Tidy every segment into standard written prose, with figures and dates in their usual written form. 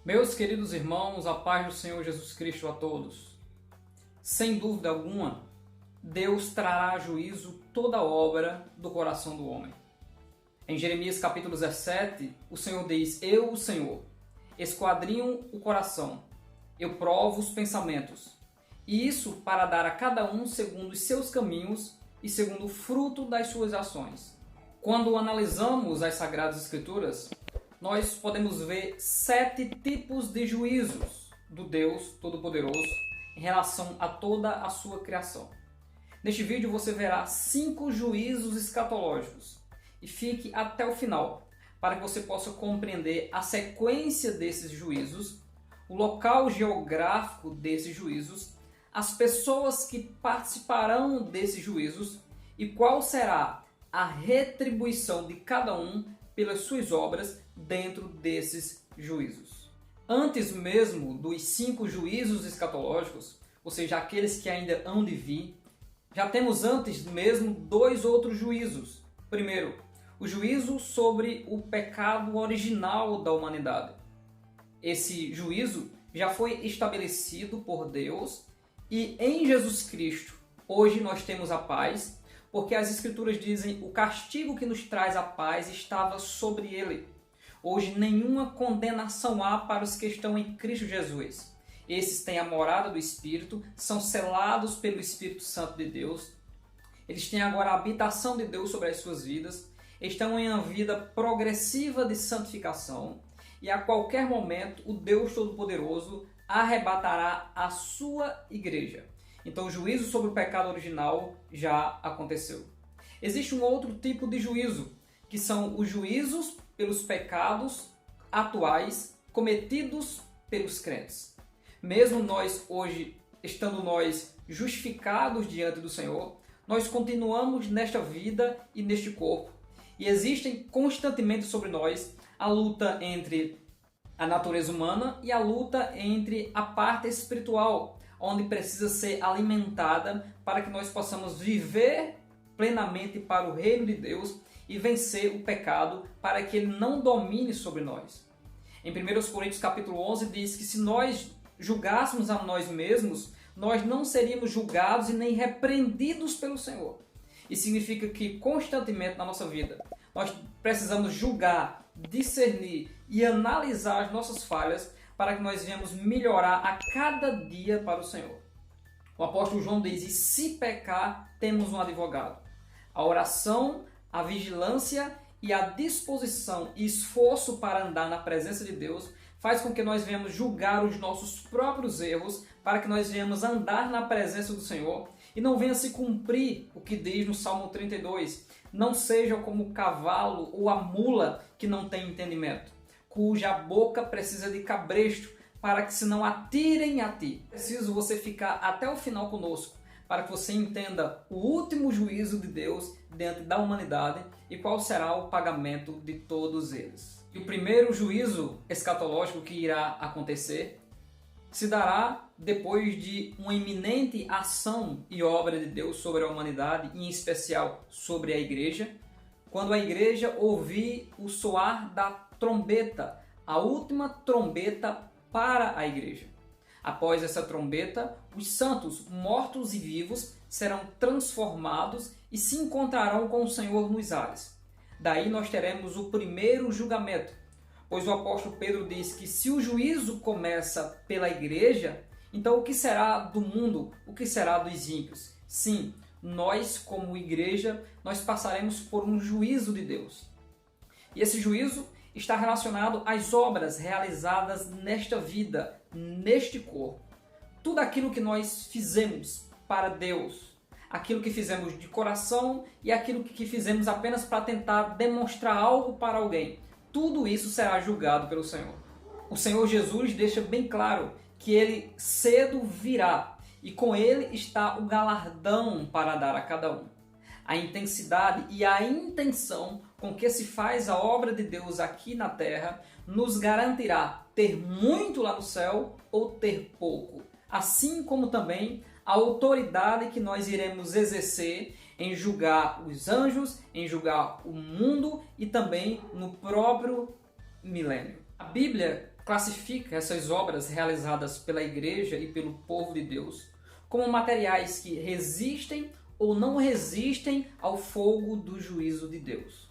Meus queridos irmãos, a paz do Senhor Jesus Cristo a todos. Sem dúvida alguma, Deus trará a juízo toda obra do coração do homem. Em Jeremias capítulo 17, o Senhor diz: Eu, o Senhor, esquadrinho o coração, eu provo os pensamentos, e isso para dar a cada um segundo os seus caminhos e segundo o fruto das suas ações. Quando analisamos as Sagradas Escrituras, nós podemos ver 7 tipos de juízos do Deus Todo-Poderoso em relação a toda a sua criação. Neste vídeo você verá 5 juízos escatológicos e fique até o final para que você possa compreender a sequência desses juízos, o local geográfico desses juízos, as pessoas que participarão desses juízos e qual será a retribuição de cada um pelas suas obras dentro desses juízos. Antes mesmo dos 5 juízos escatológicos, ou seja, aqueles que ainda hão de vir, já temos antes mesmo 2 outros juízos. Primeiro, o juízo sobre o pecado original da humanidade. Esse juízo já foi estabelecido por Deus e em Jesus Cristo hoje nós temos a paz, porque as Escrituras dizem o castigo que nos traz a paz estava sobre ele. Hoje nenhuma condenação há para os que estão em Cristo Jesus. Esses têm a morada do Espírito, são selados pelo Espírito Santo de Deus. Eles têm agora a habitação de Deus sobre as suas vidas, estão em uma vida progressiva de santificação e a qualquer momento o Deus Todo-Poderoso arrebatará a sua igreja. Então o juízo sobre o pecado original já aconteceu. Existe um outro tipo de juízo, que são os juízos pelos pecados atuais cometidos pelos crentes. Mesmo nós hoje, estando nós justificados diante do Senhor, nós continuamos nesta vida e neste corpo. E existem constantemente sobre nós a luta entre a natureza humana e a luta entre a parte espiritual, onde precisa ser alimentada para que nós possamos viver plenamente para o reino de Deus e vencer o pecado para que ele não domine sobre nós. Em 1 Coríntios capítulo 11 diz que se nós julgássemos a nós mesmos, nós não seríamos julgados e nem repreendidos pelo Senhor. Isso significa que constantemente na nossa vida nós precisamos julgar, discernir e analisar as nossas falhas para que nós venhamos melhorar a cada dia para o Senhor. O apóstolo João diz: e se pecar, temos um advogado. A oração, a vigilância e a disposição e esforço para andar na presença de Deus faz com que nós venhamos julgar os nossos próprios erros, para que nós venhamos andar na presença do Senhor e não venha se cumprir o que diz no Salmo 32. Não seja como o cavalo ou a mula que não tem entendimento, cuja boca precisa de cabresto, para que se não atirem a ti. Preciso você ficar até o final conosco, para que você entenda o último juízo de Deus diante da humanidade e qual será o pagamento de todos eles. E o primeiro juízo escatológico que irá acontecer se dará depois de uma iminente ação e obra de Deus sobre a humanidade, em especial sobre a igreja, quando a igreja ouvir o soar da trombeta, a última trombeta para a igreja. Após essa trombeta, os santos, mortos e vivos, serão transformados e se encontrarão com o Senhor nos ares. Daí nós teremos o primeiro julgamento, pois o apóstolo Pedro diz que se o juízo começa pela igreja, então o que será do mundo? O que será dos ímpios? Sim, nós como igreja, nós passaremos por um juízo de Deus. E esse juízo está relacionado às obras realizadas nesta vida, neste corpo. Tudo aquilo que nós fizemos para Deus, aquilo que fizemos de coração e aquilo que fizemos apenas para tentar demonstrar algo para alguém, tudo isso será julgado pelo Senhor. O Senhor Jesus deixa bem claro que Ele cedo virá e com Ele está o galardão para dar a cada um. A intensidade e a intenção com que se faz a obra de Deus aqui na terra nos garantirá ter muito lá no céu ou ter pouco, assim como também a autoridade que nós iremos exercer em julgar os anjos, em julgar o mundo e também no próprio milênio. A Bíblia classifica essas obras realizadas pela igreja e pelo povo de Deus como materiais que resistem ou não resistem ao fogo do juízo de Deus.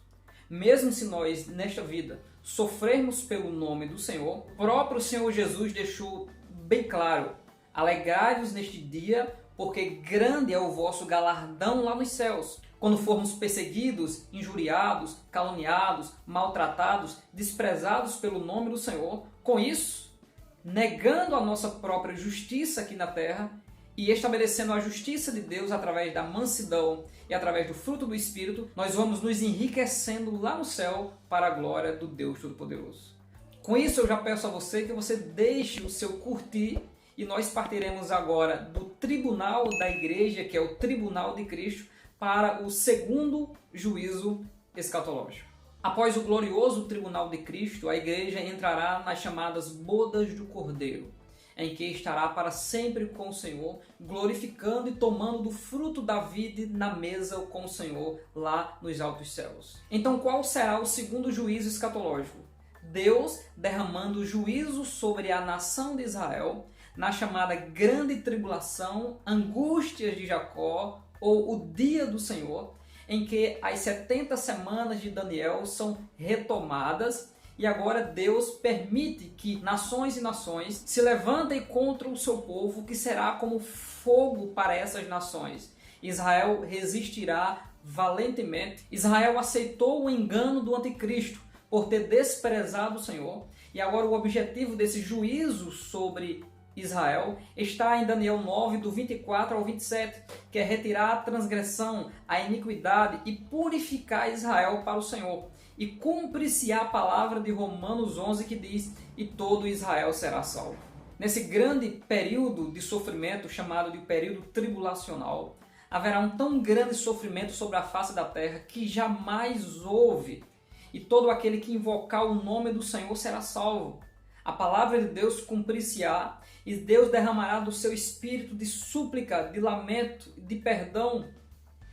Mesmo se nós, nesta vida, sofrermos pelo nome do Senhor, o próprio Senhor Jesus deixou bem claro: alegrai-vos neste dia, porque grande é o vosso galardão lá nos céus. Quando formos perseguidos, injuriados, caluniados, maltratados, desprezados pelo nome do Senhor, com isso, negando a nossa própria justiça aqui na terra e estabelecendo a justiça de Deus através da mansidão e através do fruto do Espírito, nós vamos nos enriquecendo lá no céu para a glória do Deus Todo-Poderoso. Com isso, eu já peço a você que você deixe o seu curtir e nós partiremos agora do tribunal da igreja, que é o tribunal de Cristo, para o segundo juízo escatológico. Após o glorioso tribunal de Cristo, a igreja entrará nas chamadas bodas do Cordeiro, em que estará para sempre com o Senhor, glorificando e tomando do fruto da vida na mesa com o Senhor lá nos altos céus. Então, qual será o segundo juízo escatológico? Deus derramando juízo sobre a nação de Israel na chamada grande tribulação, angústias de Jacó, ou o dia do Senhor, em que as 70 semanas de Daniel são retomadas e agora Deus permite que nações e nações se levantem contra o seu povo, que será como fogo para essas nações. Israel resistirá valentemente. Israel aceitou o engano do anticristo por ter desprezado o Senhor, e agora o objetivo desse juízo sobre Israel está em Daniel 9, do 24 ao 27, que é retirar a transgressão, a iniquidade e purificar Israel para o Senhor. E cumpre-se a palavra de Romanos 11 que diz: e todo Israel será salvo. Nesse grande período de sofrimento, chamado de período tribulacional, haverá um tão grande sofrimento sobre a face da terra que jamais houve, e todo aquele que invocar o nome do Senhor será salvo. A palavra de Deus cumprir-se-á, e Deus derramará do seu espírito de súplica, de lamento, de perdão,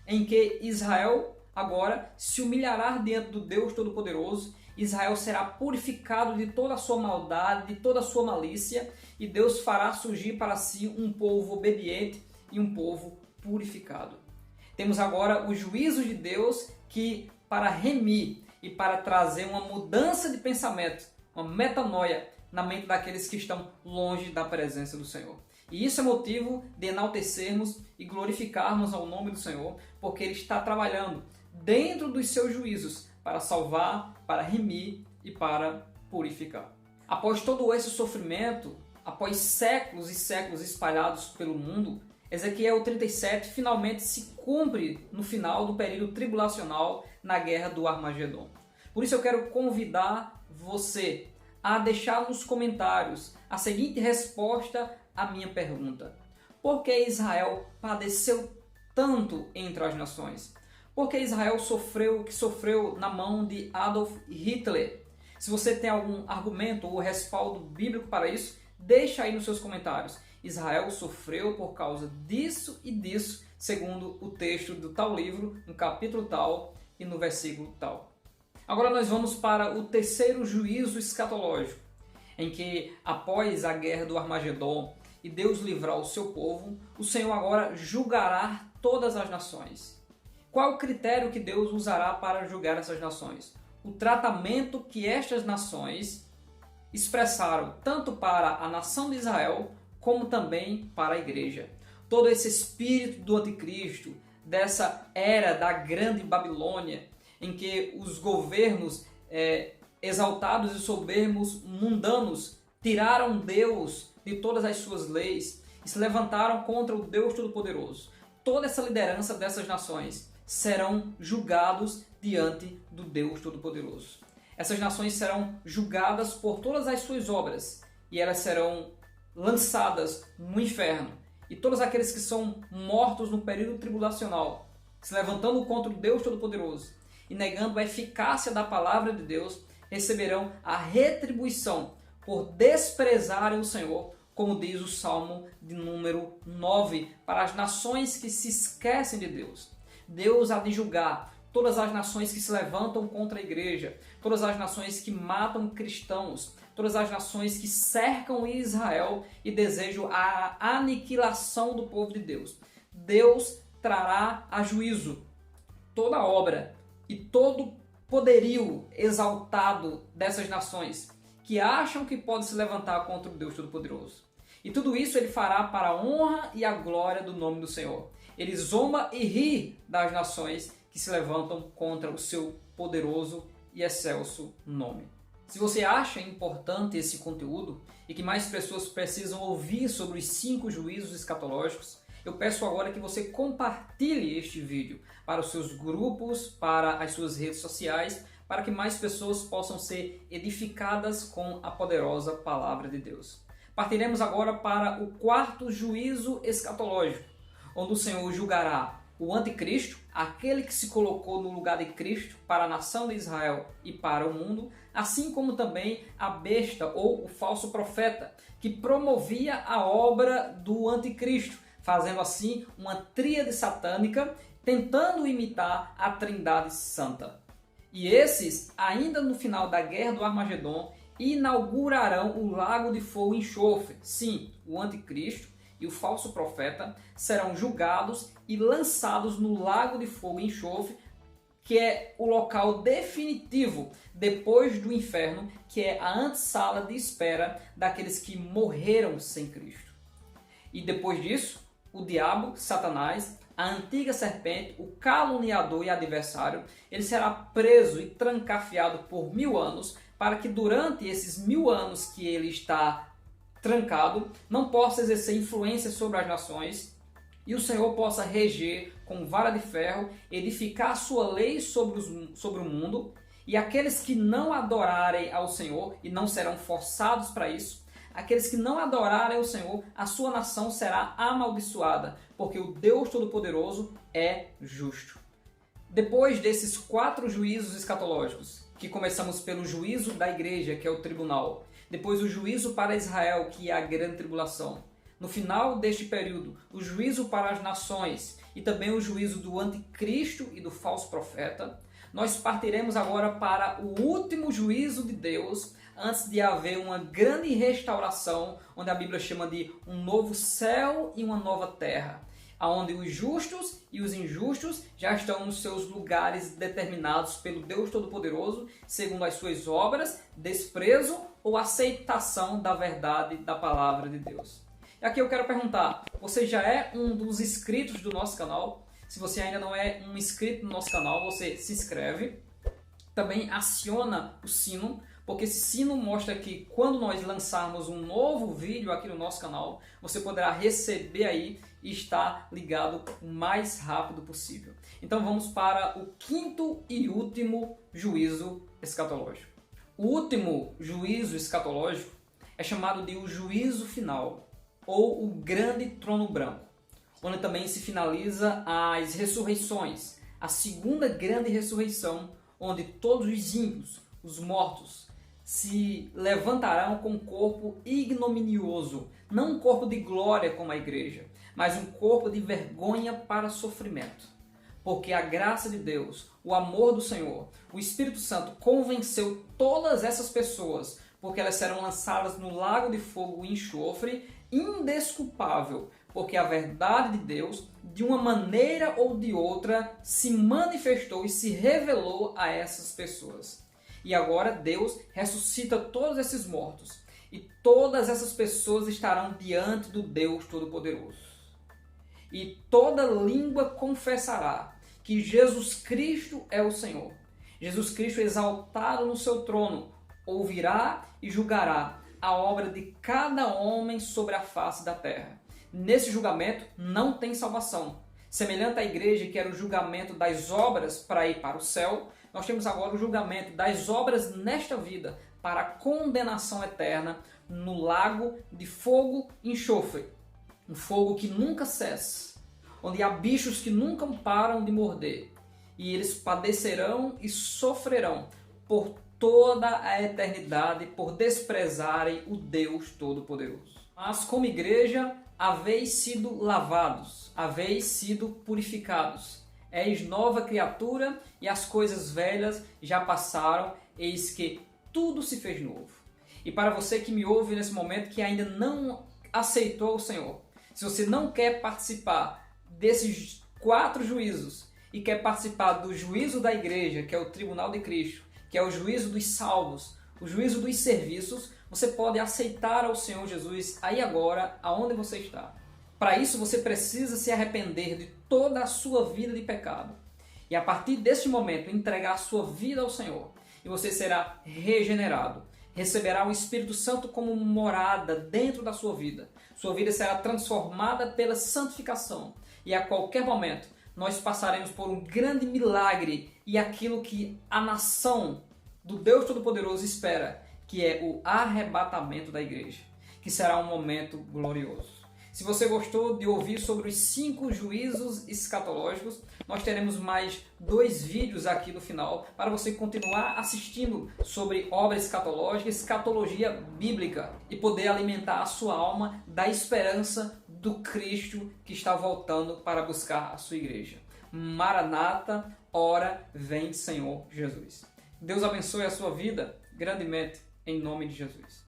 em que Israel agora se humilhará diante do Deus Todo-Poderoso. Israel será purificado de toda a sua maldade, de toda a sua malícia, e Deus fará surgir para si um povo obediente e um povo purificado. Temos agora o juízo de Deus que, para remir e para trazer uma mudança de pensamento, uma metanoia na mente daqueles que estão longe da presença do Senhor. E isso é motivo de enaltecermos e glorificarmos ao nome do Senhor, porque Ele está trabalhando dentro dos seus juízos para salvar, para remir e para purificar. Após todo esse sofrimento, após séculos e séculos espalhados pelo mundo, Ezequiel 37 finalmente se cumpre no final do período tribulacional na guerra do Armagedon. Por isso eu quero convidar você a deixar nos comentários a seguinte resposta à minha pergunta: por que Israel padeceu tanto entre as nações? Por que Israel sofreu o que sofreu na mão de Adolf Hitler? Se você tem algum argumento ou respaldo bíblico para isso, deixa aí nos seus comentários. Israel sofreu por causa disso e disso, segundo o texto do tal livro, no capítulo tal e no versículo tal. Agora nós vamos para o terceiro juízo escatológico, em que, após a guerra do Armagedon e Deus livrar o seu povo, o Senhor agora julgará todas as nações. Qual o critério que Deus usará para julgar essas nações? O tratamento que estas nações expressaram tanto para a nação de Israel como também para a igreja. Todo esse espírito do anticristo, dessa era da grande Babilônia, em que os governos exaltados e soberbos mundanos tiraram Deus de todas as suas leis e se levantaram contra o Deus Todo-Poderoso. Toda essa liderança dessas nações serão julgados diante do Deus Todo-Poderoso. Essas nações serão julgadas por todas as suas obras e elas serão lançadas no inferno. E todos aqueles que são mortos no período tribulacional, se levantando contra o Deus Todo-Poderoso e negando a eficácia da palavra de Deus, receberão a retribuição por desprezarem o Senhor, como diz o Salmo de número 9, para as nações que se esquecem de Deus. Deus há de julgar todas as nações que se levantam contra a igreja, todas as nações que matam cristãos, todas as nações que cercam Israel e desejam a aniquilação do povo de Deus. Deus trará a juízo toda obra e todo poderio exaltado dessas nações que acham que pode se levantar contra o Deus Todo-Poderoso. E tudo isso ele fará para a honra e a glória do nome do Senhor. Ele zomba e ri das nações que se levantam contra o seu poderoso e excelso nome. Se você acha importante esse conteúdo e que mais pessoas precisam ouvir sobre os 5 juízos escatológicos, eu peço agora que você compartilhe este vídeo para os seus grupos, para as suas redes sociais, para que mais pessoas possam ser edificadas com a poderosa palavra de Deus. Partiremos agora para o 4º juízo escatológico, onde o Senhor julgará o anticristo, aquele que se colocou no lugar de Cristo para a nação de Israel e para o mundo, assim como também a besta ou o falso profeta, que promovia a obra do anticristo, fazendo assim uma tríade satânica, tentando imitar a Trindade Santa. E esses, ainda no final da Guerra do Armagedon, inaugurarão o lago de fogo e enxofre. Sim, o anticristo e o falso profeta serão julgados e lançados no lago de fogo e enxofre, que é o local definitivo depois do inferno, que é a antessala de espera daqueles que morreram sem Cristo. E depois disso, o diabo, Satanás, a antiga serpente, o caluniador e adversário, ele será preso e trancafiado por 1000 anos, para que durante esses 1000 anos que ele está trancado, não possa exercer influência sobre as nações e o Senhor possa reger com vara de ferro, edificar a sua lei sobre o mundo, e aqueles que não adorarem ao Senhor, e não serão forçados para isso, aqueles que não adorarem ao Senhor, a sua nação será amaldiçoada, porque o Deus Todo-Poderoso é justo. Depois desses 4 juízos escatológicos, que começamos pelo juízo da igreja, que é o tribunal, depois o juízo para Israel, que é a grande tribulação, no final deste período, o juízo para as nações e também o juízo do anticristo e do falso profeta, nós partiremos agora para o último juízo de Deus, antes de haver uma grande restauração, onde a Bíblia chama de um novo céu e uma nova terra, onde os justos e os injustos já estão nos seus lugares determinados pelo Deus Todo-Poderoso, segundo as suas obras, desprezo ou aceitação da verdade da palavra de Deus. E aqui eu quero perguntar, você já é um dos inscritos do nosso canal? Se você ainda não é um inscrito no nosso canal, você se inscreve. Também aciona o sino, porque esse sino mostra que quando nós lançarmos um novo vídeo aqui no nosso canal, você poderá receber aí e estar ligado o mais rápido possível. Então vamos para o 5º e último juízo escatológico. O último juízo escatológico é chamado de o juízo final, ou o grande trono branco, onde também se finaliza as ressurreições, a segunda grande ressurreição, onde todos os ímpios, os mortos, se levantarão com um corpo ignominioso, não um corpo de glória como a igreja, mas um corpo de vergonha para sofrimento. Porque a graça de Deus, o amor do Senhor, o Espírito Santo convenceu todas essas pessoas, porque elas serão lançadas no lago de fogo e enxofre, indesculpável, porque a verdade de Deus, de uma maneira ou de outra, se manifestou e se revelou a essas pessoas. E agora Deus ressuscita todos esses mortos, e todas essas pessoas estarão diante do Deus Todo-Poderoso. E toda língua confessará que Jesus Cristo é o Senhor. Jesus Cristo exaltado no seu trono, ouvirá e julgará a obra de cada homem sobre a face da terra. Nesse julgamento não tem salvação. Semelhante à igreja, que era o julgamento das obras para ir para o céu, nós temos agora o julgamento das obras nesta vida para a condenação eterna no lago de fogo e enxofre. Um fogo que nunca cessa, onde há bichos que nunca param de morder. E eles padecerão e sofrerão por toda a eternidade por desprezarem o Deus Todo-Poderoso. Mas como igreja, haveis sido lavados, haveis sido purificados. És nova criatura e as coisas velhas já passaram, eis que tudo se fez novo. E para você que me ouve nesse momento que ainda não aceitou o Senhor, se você não quer participar desses 4 juízos e quer participar do juízo da igreja, que é o tribunal de Cristo, que é o juízo dos salvos, o juízo dos serviços, você pode aceitar ao Senhor Jesus aí agora, aonde você está. Para isso você precisa se arrepender de toda a sua vida de pecado. E a partir deste momento entregar a sua vida ao Senhor. E você será regenerado. Receberá o Espírito Santo como morada dentro da sua vida. Sua vida será transformada pela santificação. E a qualquer momento nós passaremos por um grande milagre e aquilo que a nação do Deus Todo-Poderoso espera, que é o arrebatamento da igreja, que será um momento glorioso. Se você gostou de ouvir sobre os 5 juízos escatológicos, nós teremos mais 2 vídeos aqui no final para você continuar assistindo sobre obra escatológica, escatologia bíblica e poder alimentar a sua alma da esperança do Cristo que está voltando para buscar a sua igreja. Maranata, ora vem Senhor Jesus. Deus abençoe a sua vida grandemente em nome de Jesus.